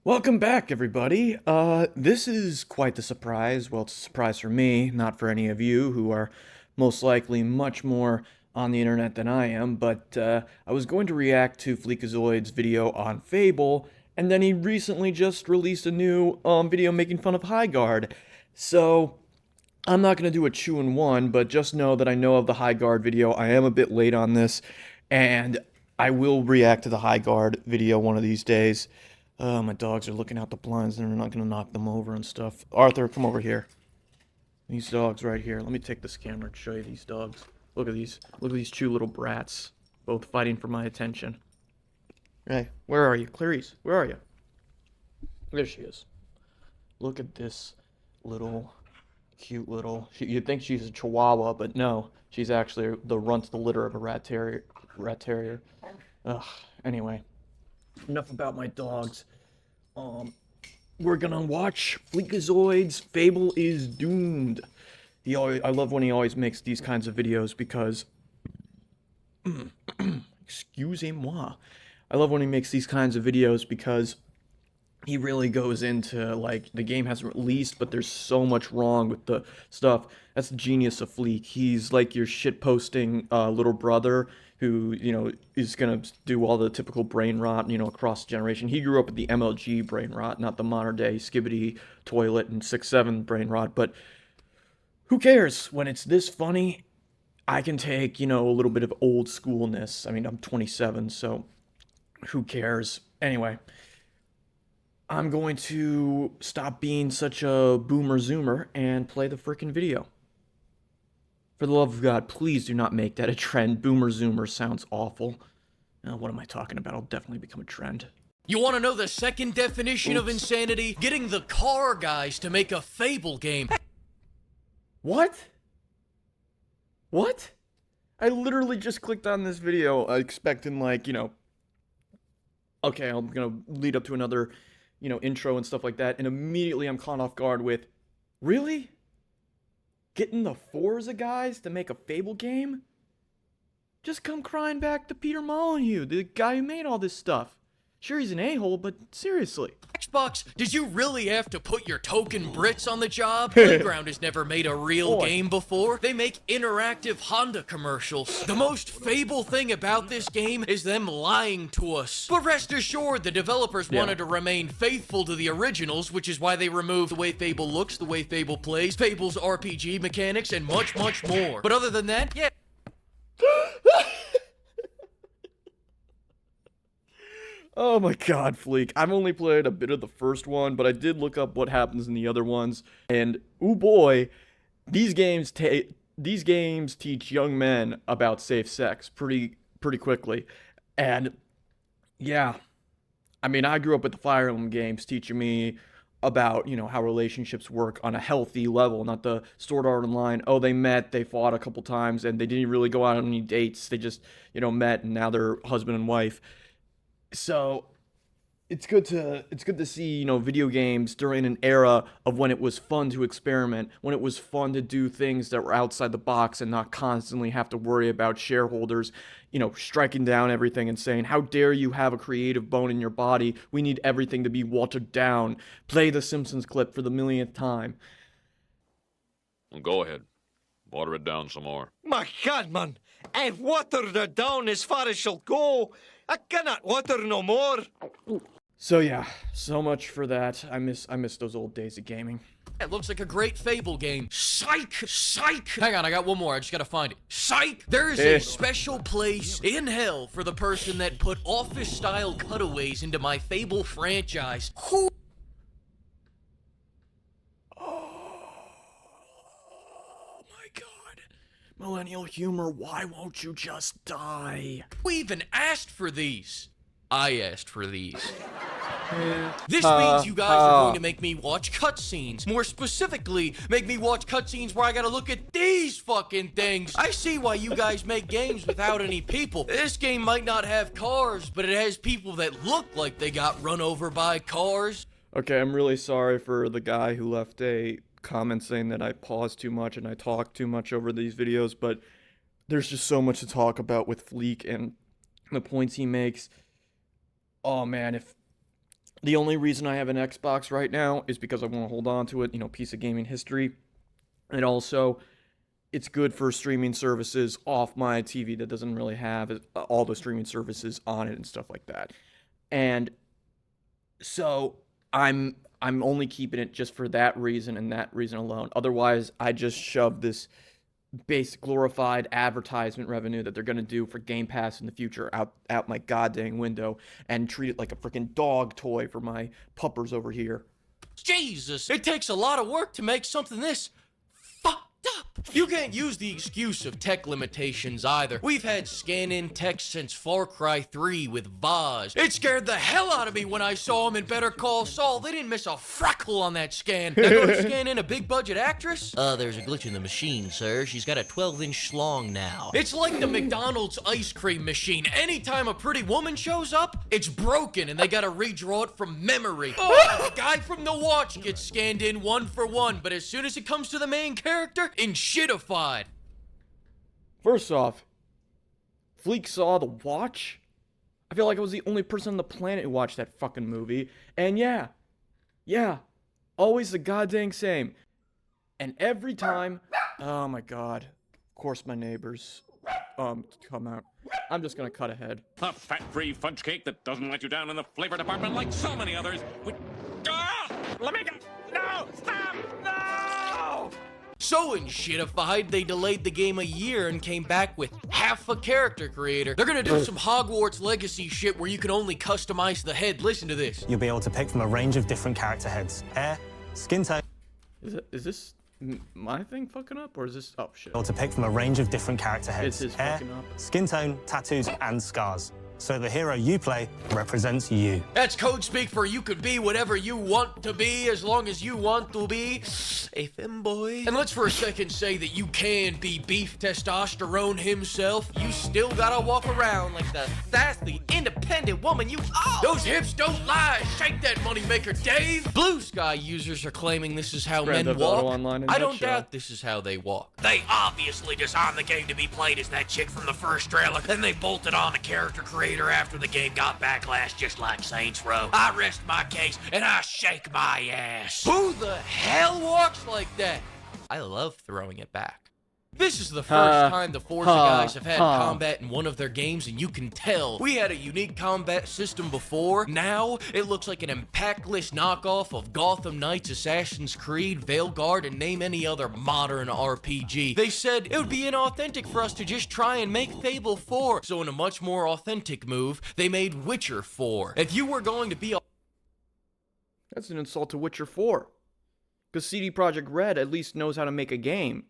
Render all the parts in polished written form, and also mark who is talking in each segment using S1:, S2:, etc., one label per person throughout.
S1: Welcome back, everybody. This is quite the surprise. Well, it's a surprise for me, not for any of you who are most likely much more on the internet than I am, but I was going to react to Fleekazoid's video on Fable, and then he recently just released a new video making fun of High Guard. So, I'm not going to do a 2-in-1, but just know that I know of the High Guard video. I am a bit late on this, and I will react to the High Guard video one of these days. My dogs are looking out the blinds and they're not gonna knock them over and stuff. Arthur, come over here. These dogs right here. Let me take this camera and show you these dogs. Look at these. Look at these two little brats, both fighting for my attention. Hey, where are you? Clarice, where are you? There she is. Look at this little, cute little... You'd think she's a chihuahua, but no. She's actually the runt of the litter of a rat terrier. Ugh, anyway. Enough about my dogs. We're gonna watch Fleekazoid's Fable is Doomed. I love when he always makes these kinds of videos because... Excusez-moi. I love when he makes these kinds of videos because he really goes into, like, the game hasn't released, but there's so much wrong with the stuff. That's the genius of Fleek. He's like your shit-posting little brother who, is gonna do all the typical brain rot, across the generation. He grew up with the MLG brain rot, not the modern-day skibbity toilet and 6-7 brain rot, but who cares? When it's this funny, I can take, a little bit of old schoolness. I mean, I'm 27, so who cares? Anyway, I'm going to stop being such a boomer zoomer and play the frickin' video. For the love of God, please do not make that a trend. Boomer zoomer sounds awful. What am I talking about? I'll definitely become a trend.
S2: You want to know the second definition of insanity? Getting the car guys to make a Fable game.
S1: What? What? I literally just clicked on this video expecting, like, okay, I'm gonna lead up to another, intro and stuff like that, and immediately I'm caught off guard with, really? Getting the Forza guys to make a Fable game? Just come crying back to Peter Molyneux, the guy who made all this stuff. Sure, he's an a-hole, but seriously.
S2: Xbox, did you really have to put your token Brits on the job? Playground has never made a real game before. They make interactive Honda commercials. The most Fable thing about this game is them lying to us. But rest assured, the developers wanted to remain faithful to the originals, which is why they removed the way Fable looks, the way Fable plays, Fable's RPG mechanics, and much, much more. But other than that, yeah.
S1: Oh my god, Fleek. I've only played a bit of the first one, but I did look up what happens in the other ones, and oh boy, these games teach young men about safe sex pretty quickly. And yeah, I mean, I grew up with the Fire Emblem games teaching me about, how relationships work on a healthy level, not the Sword Art Online, oh, they met, they fought a couple times, and they didn't really go out on any dates, they just, met, and now they're husband and wife. So it's good to see, video games during an era of when it was fun to experiment, when it was fun to do things that were outside the box and not constantly have to worry about shareholders, striking down everything and saying, how dare you have a creative bone in your body? We need everything to be watered down. Play the Simpsons clip for the millionth time.
S3: Well, go ahead. Water it down some more.
S4: My God, man! I've watered her down as far as she'll go. I cannot water no more.
S1: So yeah, so much for that. I miss those old days of gaming.
S2: It looks like a great Fable game. Psych! Psych! Hang on, I got one more. I just gotta find it. Psych! There is a special place in hell for the person that put office-style cutaways into my Fable franchise. Who?
S1: Millennial humor, why won't you just die?
S2: Who even asked for these? I asked for these. This means you guys are going to make me watch cutscenes. More specifically, make me watch cutscenes where I gotta look at these fucking things. I see why you guys make games without any people. This game might not have cars, but it has people that look like they got run over by cars.
S1: Okay, I'm really sorry for the guy who left a comment saying that I pause too much and I talk too much over these videos, but there's just so much to talk about with Fleek and the points he makes. Oh man, if The only reason I have an Xbox right now is because I want to hold on to it, you know, piece of gaming history. And also, it's good for streaming services off my TV that doesn't really have all the streaming services on it and stuff like that. And so I'm only keeping it just for that reason and that reason alone. Otherwise, I just shove this basic glorified advertisement revenue that they're gonna do for Game Pass in the future out my goddamn window and treat it like a freaking dog toy for my puppers over here.
S2: Jesus, it takes a lot of work to make something this fucked up. You can't use the excuse of tech limitations either. We've had scan-in text since Far Cry 3 with Vaz. It scared the hell out of me when I saw him in Better Call Saul. They didn't miss a freckle on that scan. Now go to scan in a big-budget actress? There's a glitch in the machine, sir. She's got a 12-inch schlong now. It's like the McDonald's ice cream machine. Anytime a pretty woman shows up, it's broken and they gotta redraw it from memory. Oh, the guy from The Watch gets scanned in one for one, but as soon as it comes to the main character, shitified.
S1: First off, Fleek saw The Watch? I feel like I was the only person on the planet who watched that fucking movie. And yeah, always the goddamn same. And every time, oh my god, of course my neighbors, come out. I'm just gonna cut ahead.
S5: A fat-free fudge cake that doesn't let you down in the flavor department like so many others. Let me go! No! Stop! No!
S2: So shitified, they delayed the game a year and came back with half a character creator. They're gonna do some Hogwarts Legacy shit where you can only customize the head. Listen to this.
S6: You'll be able to pick from a range of different character heads. Hair, skin tone.
S1: Is this my thing fucking up, or is this? Oh shit.
S6: Able to pick from a range of different character heads.
S1: This is
S6: hair,
S1: fucking up.
S6: skin tone, tattoos, and scars. So the hero you play represents you.
S2: That's code speak for you could be whatever you want to be as long as you want to be a femboy. And let's for a second say that you can be beef testosterone himself. You still gotta walk around like the sassy, independent woman you are. Those hips don't lie. Shake that moneymaker, Dave. Blue Sky users are claiming this is how
S1: Grand
S2: men
S1: Theft Auto
S2: walk.
S1: Online in
S2: I
S1: a
S2: don't
S1: nutshell.
S2: doubt this is how they walk.
S7: They obviously designed the game to be played as that chick from the first trailer, then they bolted on the character creator after the game got backlash, just like Saints Row. I rest my case and I shake my ass.
S2: Who the hell walks like that? I love throwing it back. This is the first time the Forza guys have had combat in one of their games, and you can tell. We had a unique combat system before. Now, it looks like an impactless knockoff of Gotham Knights, Assassin's Creed, Veilguard, and name any other modern RPG. They said it would be inauthentic for us to just try and make Fable 4, so in a much more authentic move, they made Witcher 4. If you were going to be a
S1: That's an insult to Witcher 4. Because CD Projekt Red at least knows how to make a game.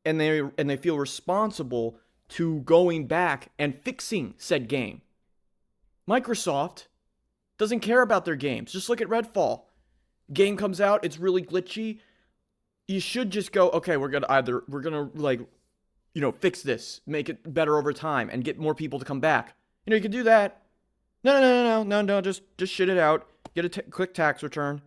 S1: And they feel responsible to going back and fixing said game. Microsoft doesn't care about their games. Just look at Redfall. Game comes out, it's really glitchy. You should just go, okay, we're gonna like, you know, fix this, make it better over time, and get more people to come back. You know, you can do that. No, just shit it out. Get a quick tax return.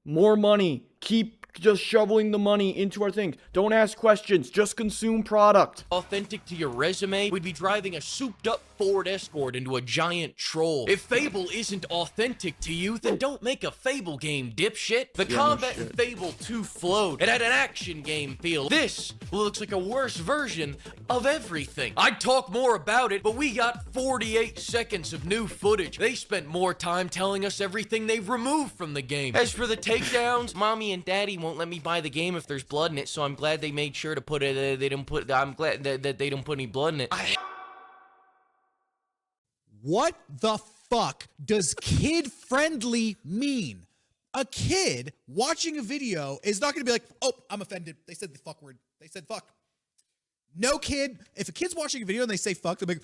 S1: More money. Keep just shoveling the money into our thing. Don't ask questions. Just consume product.
S2: authentic to your resume, we'd be driving a souped-up Ford Escort into a giant troll. If Fable isn't authentic to you, then don't make a Fable game, dipshit. The combat in Fable 2 flowed. It had an action game feel. This looks like a worse version of everything. I'd talk more about it, but we got 48 seconds of new footage. They spent more time telling us everything they've removed from the game. As for the takedowns, mommy and daddy won't let me buy the game if there's blood in it, so I'm glad they made sure to put it, I'm glad that they don't put any blood in it.
S8: What the fuck does kid-friendly mean? A kid watching a video is not going to be like, oh, I'm offended. They said the fuck word. They said fuck. No kid, if a kid's watching a video and they say fuck, they'll be like,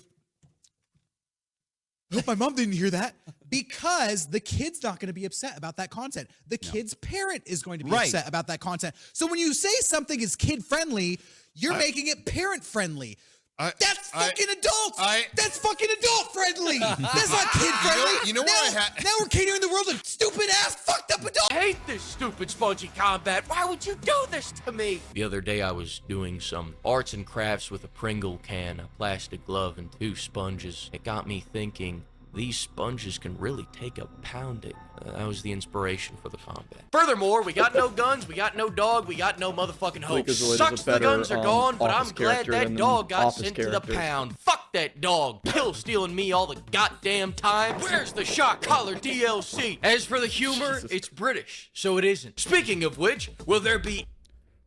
S8: I hope my mom didn't hear that. Because the kid's not going to be upset about that content. The kid's parent is going to be upset about that content. So when you say something is kid-friendly, you're making it parent-friendly. That's fucking adult. That's fucking adult friendly. That's not kid friendly.
S9: You know what?
S8: Now we're catering the world to stupid ass fucked up adults.
S2: I hate this stupid spongy combat. Why would you do this to me? The other day I was doing some arts and crafts with a Pringle can, a plastic glove, and 2 sponges. It got me thinking, these sponges can really take a pounding. That was the inspiration for the combat. Furthermore, we got no guns, we got no dog, we got no motherfucking hope.
S1: Fleekazoid is a
S2: Sucks the
S1: better,
S2: guns are gone, but I'm
S1: Office
S2: glad
S1: character
S2: that
S1: than the
S2: dog got
S1: Office
S2: sent to the
S1: characters.
S2: pound. Fuck that dog. Pill stealing me all the goddamn time. Where's the shot collar DLC? As for the humor, it's British, so it isn't. Speaking of which, will there be...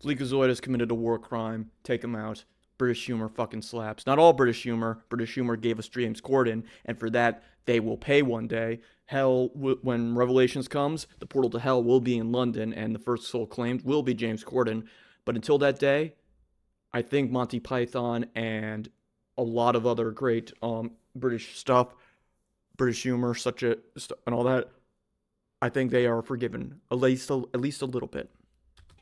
S1: Fleekazoid has committed a war crime. Take him out. British humor fucking slaps. Not all British humor. British humor gave us James Corden, and for that, they will pay one day. Hell, when Revelations comes, the portal to hell will be in London, and the first soul claimed will be James Corden. But until that day, I think Monty Python and a lot of other great British stuff, British humor, and all that, I think they are forgiven at least a little bit.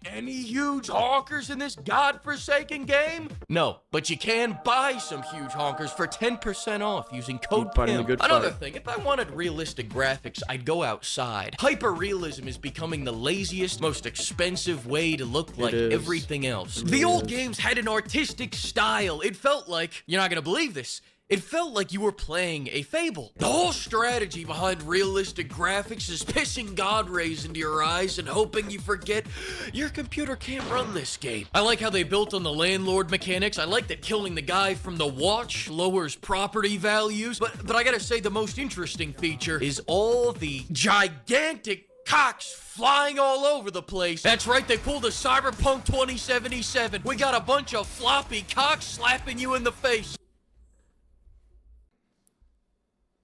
S2: Any huge honkers in this godforsaken game? No, but you can buy some huge honkers for 10% off using code
S1: Keep fighting the
S2: PIM.
S1: good
S2: Another
S1: fight.
S2: thing, if I wanted realistic graphics, I'd go outside. Hyper-realism is becoming the laziest, most expensive way to look like
S1: is.
S2: everything else.
S1: It really
S2: The old
S1: is.
S2: games had an artistic style. It felt like, you're not gonna believe this, it felt like you were playing a Fable. The whole strategy behind realistic graphics is pissing God rays into your eyes and hoping you forget your computer can't run this game. I like how they built on the landlord mechanics. I like that killing the guy from the watch lowers property values. But I gotta say, the most interesting feature is all the gigantic cocks flying all over the place. That's right, they pulled a Cyberpunk 2077. We got a bunch of floppy cocks slapping you in the face.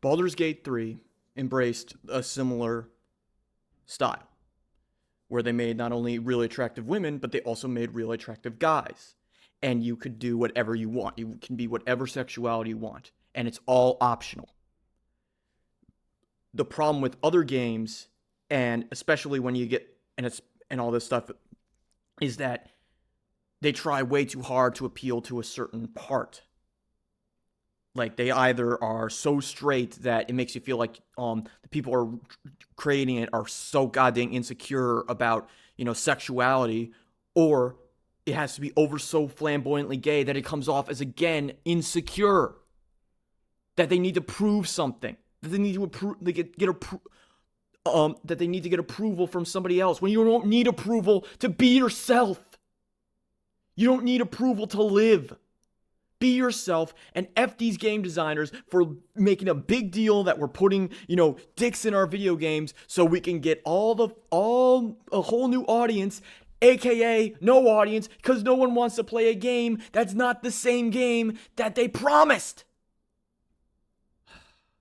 S1: Baldur's Gate 3 embraced a similar style, where they made not only really attractive women, but they also made really attractive guys. And you could do whatever you want. You can be whatever sexuality you want, and it's all optional. The problem with other games, and especially when you get and all this stuff, is that they try way too hard to appeal to a certain part. Like, they either are so straight that it makes you feel like the people are creating it are so goddamn insecure about, sexuality, or it has to be over so flamboyantly gay that it comes off as, again, insecure. That they need to prove something. That they need to that they need to get approval from somebody else, when you don't need approval to be yourself. You don't need approval to live. Be yourself, and F these game designers for making a big deal that we're putting, dicks in our video games so we can get a whole new audience, aka no audience, because no one wants to play a game that's not the same game that they promised.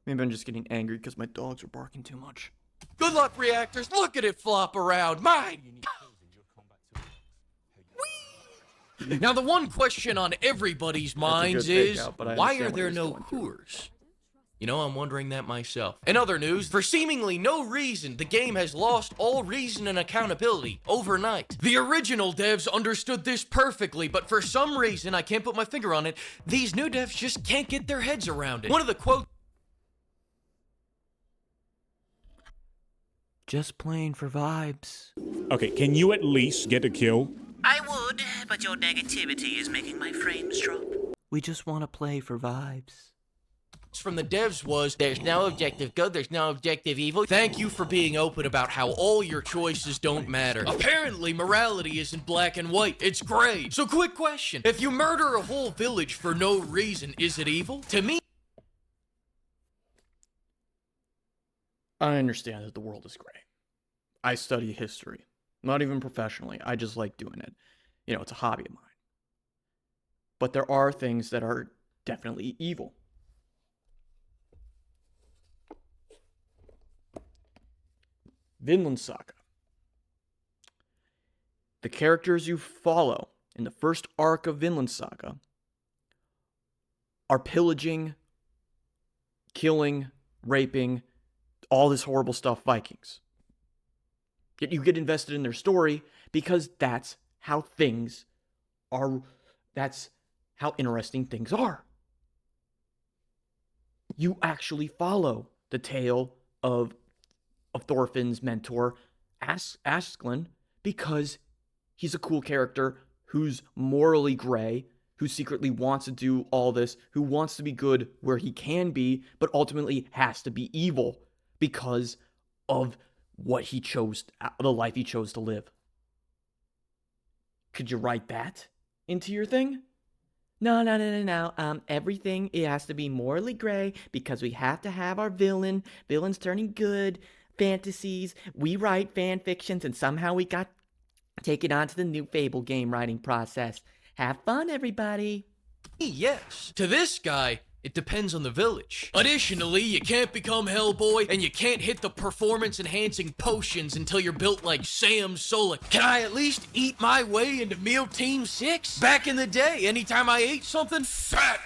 S1: Maybe I'm just getting angry because my dogs are barking too much.
S2: Good luck, reactors. Look at it flop around. Mine. Now, the one question on everybody's minds
S1: good fake
S2: is,
S1: out, but I
S2: why
S1: understand
S2: are
S1: what
S2: there
S1: he's
S2: no
S1: going through.
S2: Coors? I'm wondering that myself. In other news, for seemingly no reason, the game has lost all reason and accountability overnight. The original devs understood this perfectly, but for some reason, I can't put my finger on it, these new devs just can't get their heads around it. One of the quotes...
S1: Just playing for vibes.
S5: Okay, can you at least get a kill?
S9: I would, but your negativity is making my frames drop.
S1: We just want to play for vibes.
S2: from the devs was, there's no objective good, there's no objective evil. Thank you for being open about how all your choices don't matter. Apparently, morality isn't black and white, it's gray. So quick question, if you murder a whole village for no reason, is it evil? To me,
S1: I understand that the world is gray. I study history. Not even professionally. I just like doing it. You know, it's a hobby of mine. But there are things that are definitely evil. Vinland Saga. The characters you follow in the first arc of Vinland Saga are pillaging, killing, raping, all this horrible stuff Vikings. Yet you get invested in their story because that's how things are, that's how interesting things are. You actually follow the tale of Thorfinn's mentor, Asklin, because he's a cool character who's morally gray, who secretly wants to do all this, who wants to be good where he can be, but ultimately has to be evil because of what he chose, the life he chose to live. Could you write that into your thing? No. Everything, it has to be morally gray because we have to have our villains turning good, fantasies. We write fan fictions and somehow we got taken onto the new Fable game writing process. Have fun, everybody.
S2: Yes. To this guy, it depends on the village. Additionally, you can't become Hellboy, and you can't hit the performance-enhancing potions until you're built like Sam Solik. Can I at least eat my way into Meal Team 6? Back in the day, anytime I ate something, fat.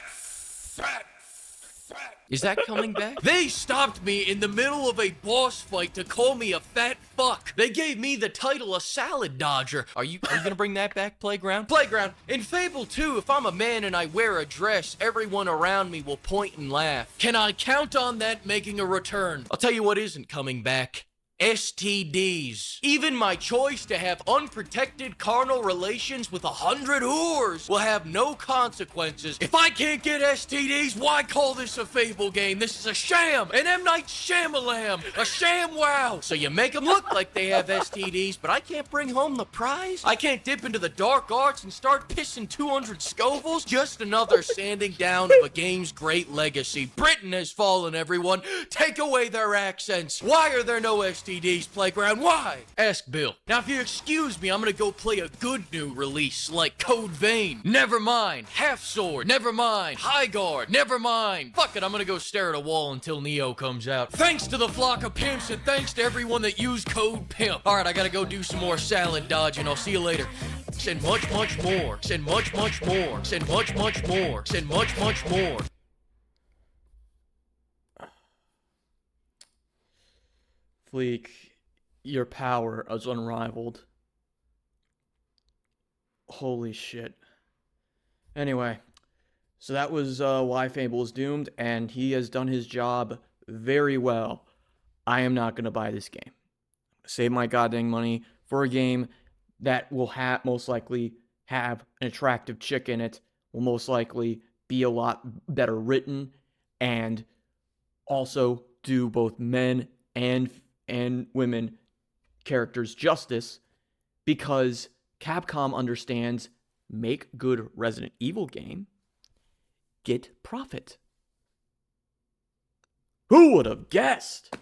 S2: Is that coming back? They stopped me in the middle of a boss fight to call me a fat fuck. They gave me the title of Salad Dodger. Are you gonna bring that back, Playground? Playground, in Fable 2, if I'm a man and I wear a dress, everyone around me will point and laugh. Can I count on that making a return? I'll tell you what isn't coming back. STDs. Even my choice to have unprotected carnal relations with 100 whores will have no consequences. If I can't get STDs, why call this a Fable game? This is a sham, an M. Night Shyamalan, a sham wow. So you make them look like they have STDs, but I can't bring home the prize? I can't dip into the dark arts and start pissing 200 Scovilles? Just another sanding down of a game's great legacy. Britain has fallen, everyone. Take away their accents. Why are there no STDs? Playground, why? Ask Bill. Now, if you excuse me, I'm gonna go play a good new release like Code Vein. Never mind. Half Sword. Never mind. High Guard. Never mind. Fuck it, I'm gonna go stare at a wall until Neo comes out. Thanks to the flock of pimps and thanks to everyone that used Code Pimp. Alright, I gotta go do some more salad dodging. I'll see you later. Send much more. Send much more. Send much more. Send much more.
S1: Fleek, your power is unrivaled. Holy shit. Anyway, so that was why Fable is doomed, and he has done his job very well. I am not going to buy this game. Save my goddamn money for a game that will most likely have an attractive chick in it, will most likely be a lot better written, and also do both men and women characters justice, because Capcom understands, make good Resident Evil game, get profit. Who would have guessed?